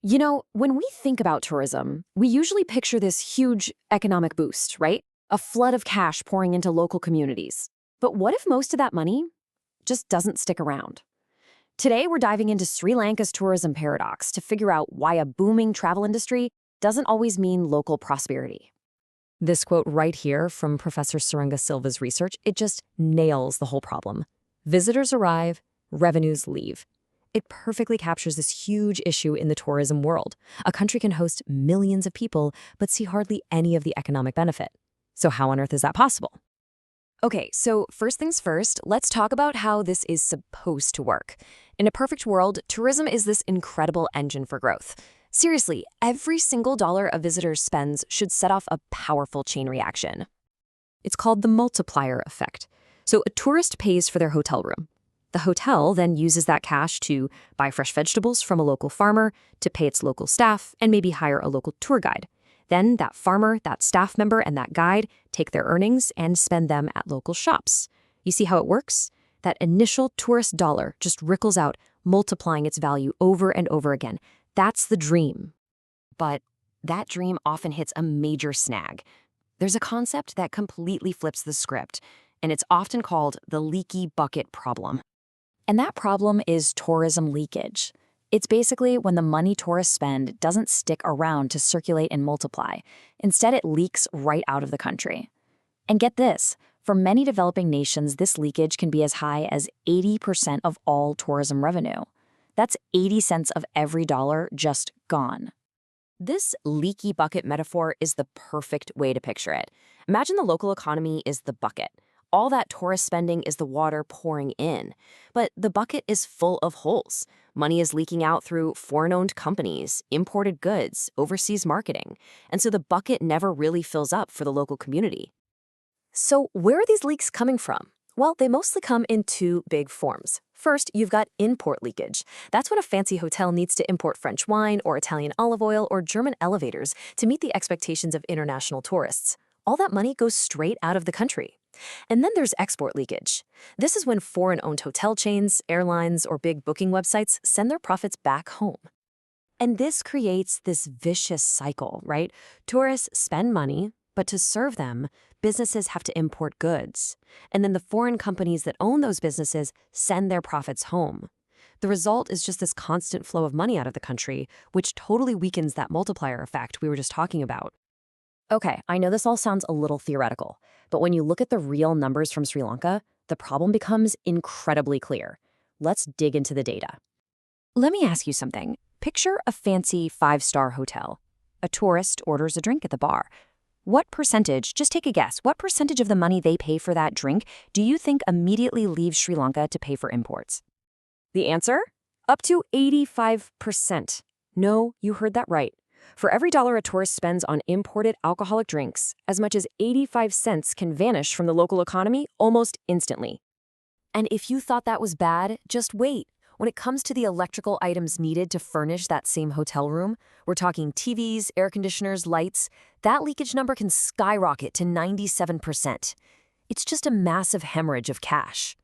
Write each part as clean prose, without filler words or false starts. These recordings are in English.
When we think about tourism, we usually picture this huge economic boost, right? A flood of cash pouring into local communities. But what if most of that money just doesn't stick around? Today, we're diving into Sri Lanka's tourism paradox to figure out why a booming travel industry doesn't always mean local prosperity. This quote right here from Professor Suranga Silva's research, it just nails the whole problem. Visitors arrive, revenues leave. It perfectly captures this huge issue in the tourism world. A country can host millions of people, but see hardly any of the economic benefit. So how on earth is that possible? Okay, so first things first, let's talk about how this is supposed to work. In a perfect world, tourism is this incredible engine for growth. Seriously, every single dollar a visitor spends should set off a powerful chain reaction. It's called the multiplier effect. So a tourist pays for their hotel room. The hotel then uses that cash to buy fresh vegetables from a local farmer, to pay its local staff, and maybe hire a local tour guide. Then that farmer, that staff member, and that guide take their earnings and spend them at local shops. You see how it works? That initial tourist dollar just ripples out, multiplying its value over and over again. That's the dream. But that dream often hits a major snag. There's a concept that completely flips the script, and it's often called the leaky bucket problem. And that problem is tourism leakage. It's basically when the money tourists spend doesn't stick around to circulate and multiply. Instead, it leaks right out of the country. And get this, for many developing nations, this leakage can be as high as 80% of all tourism revenue. That's 80 cents of every dollar just gone. This leaky bucket metaphor is the perfect way to picture it. Imagine the local economy is the bucket. All that tourist spending is the water pouring in. But the bucket is full of holes. Money is leaking out through foreign-owned companies, imported goods, overseas marketing. And so the bucket never really fills up for the local community. So where are these leaks coming from? Well, they mostly come in two big forms. First, you've got import leakage. That's when a fancy hotel needs to import French wine or Italian olive oil or German elevators to meet the expectations of international tourists. All that money goes straight out of the country. And then there's export leakage. This is when foreign-owned hotel chains, airlines, or big booking websites send their profits back home. And this creates this vicious cycle, right? Tourists spend money, but to serve them, businesses have to import goods. And then the foreign companies that own those businesses send their profits home. The result is just this constant flow of money out of the country, which totally weakens that multiplier effect we were just talking about. Okay, I know this all sounds a little theoretical, but when you look at the real numbers from Sri Lanka, the problem becomes incredibly clear. Let's dig into the data. Let me ask you something. Picture a fancy five-star hotel. A tourist orders a drink at the bar. What percentage, just take a guess, what percentage of the money they pay for that drink do you think immediately leaves Sri Lanka to pay for imports? The answer? Up to 85%. No, you heard that right. For every dollar a tourist spends on imported alcoholic drinks, as much as 85 cents can vanish from the local economy almost instantly. And if you thought that was bad, just wait. When it comes to the electrical items needed to furnish that same hotel room, we're talking TVs, air conditioners, lights, that leakage number can skyrocket to 97%. It's just a massive hemorrhage of cash.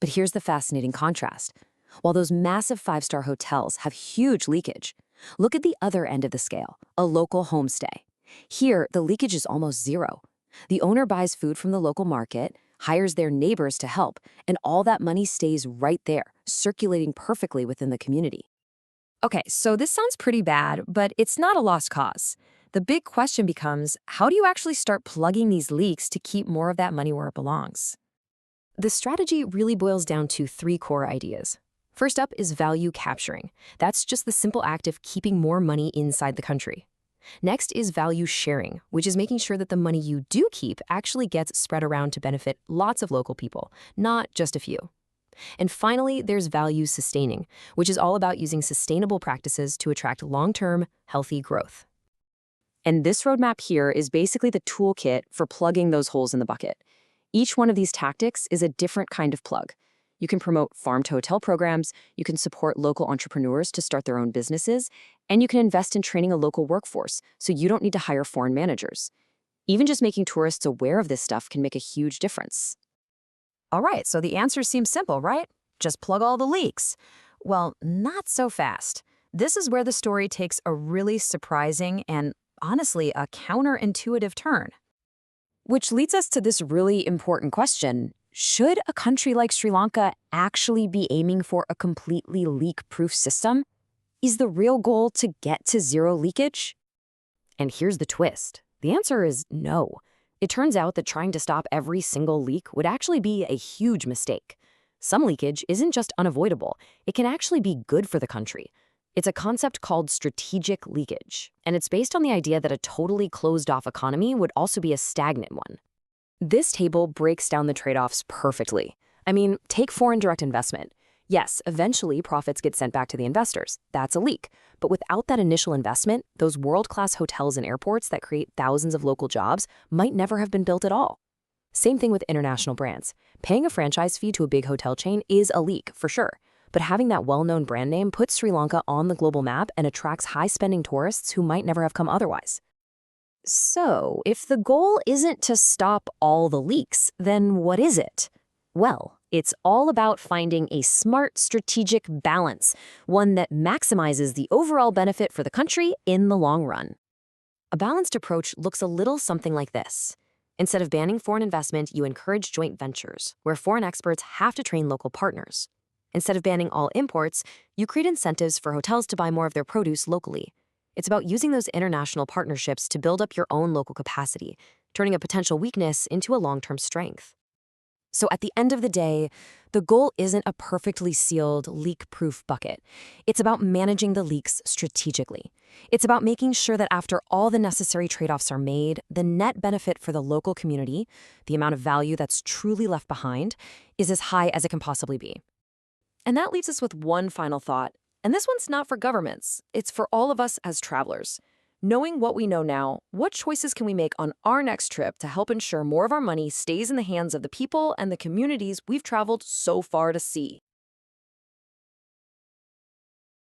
But here's the fascinating contrast. While those massive five-star hotels have huge leakage, look at the other end of the scale, a local homestay. Here, the leakage is almost zero. The owner buys food from the local market, hires their neighbors to help, and all that money stays right there, circulating perfectly within the community. Okay, so this sounds pretty bad, but it's not a lost cause. The big question becomes, how do you actually start plugging these leaks to keep more of that money where it belongs? The strategy really boils down to three core ideas. First up is value capturing. That's just the simple act of keeping more money inside the country. Next is value sharing, which is making sure that the money you do keep actually gets spread around to benefit lots of local people, not just a few. And finally, there's value sustaining, which is all about using sustainable practices to attract long-term, healthy growth. And this roadmap here is basically the toolkit for plugging those holes in the bucket. Each one of these tactics is a different kind of plug. You can promote farm-to-hotel programs, you can support local entrepreneurs to start their own businesses, and you can invest in training a local workforce so you don't need to hire foreign managers. Even just making tourists aware of this stuff can make a huge difference. All right, so the answer seems simple, right? Just plug all the leaks. Well, not so fast. This is where the story takes a really surprising and, honestly, a counterintuitive turn. Which leads us to this really important question. Should a country like Sri Lanka actually be aiming for a completely leak-proof system? Is the real goal to get to zero leakage? And here's the twist. The answer is no. It turns out that trying to stop every single leak would actually be a huge mistake. Some leakage isn't just unavoidable, it can actually be good for the country. It's a concept called strategic leakage, and it's based on the idea that a totally closed-off economy would also be a stagnant one. This table breaks down the trade-offs perfectly. I mean, take foreign direct investment. Yes, eventually profits get sent back to the investors. That's a leak. But without that initial investment, those world-class hotels and airports that create thousands of local jobs might never have been built at all. Same thing with international brands. Paying a franchise fee to a big hotel chain is a leak, for sure. But having that well-known brand name puts Sri Lanka on the global map and attracts high-spending tourists who might never have come otherwise. So, if the goal isn't to stop all the leaks, then what is it? Well, it's all about finding a smart strategic balance, one that maximizes the overall benefit for the country in the long run. A balanced approach looks a little something like this. Instead of banning foreign investment, you encourage joint ventures, where foreign experts have to train local partners. Instead of banning all imports, you create incentives for hotels to buy more of their produce locally. It's about using those international partnerships to build up your own local capacity, turning a potential weakness into a long-term strength. So at the end of the day, the goal isn't a perfectly sealed, leak-proof bucket. It's about managing the leaks strategically. It's about making sure that after all the necessary trade-offs are made, the net benefit for the local community, the amount of value that's truly left behind, is as high as it can possibly be. And that leaves us with one final thought. And this one's not for governments. It's for all of us as travelers. Knowing what we know now, what choices can we make on our next trip to help ensure more of our money stays in the hands of the people and the communities we've traveled so far to see?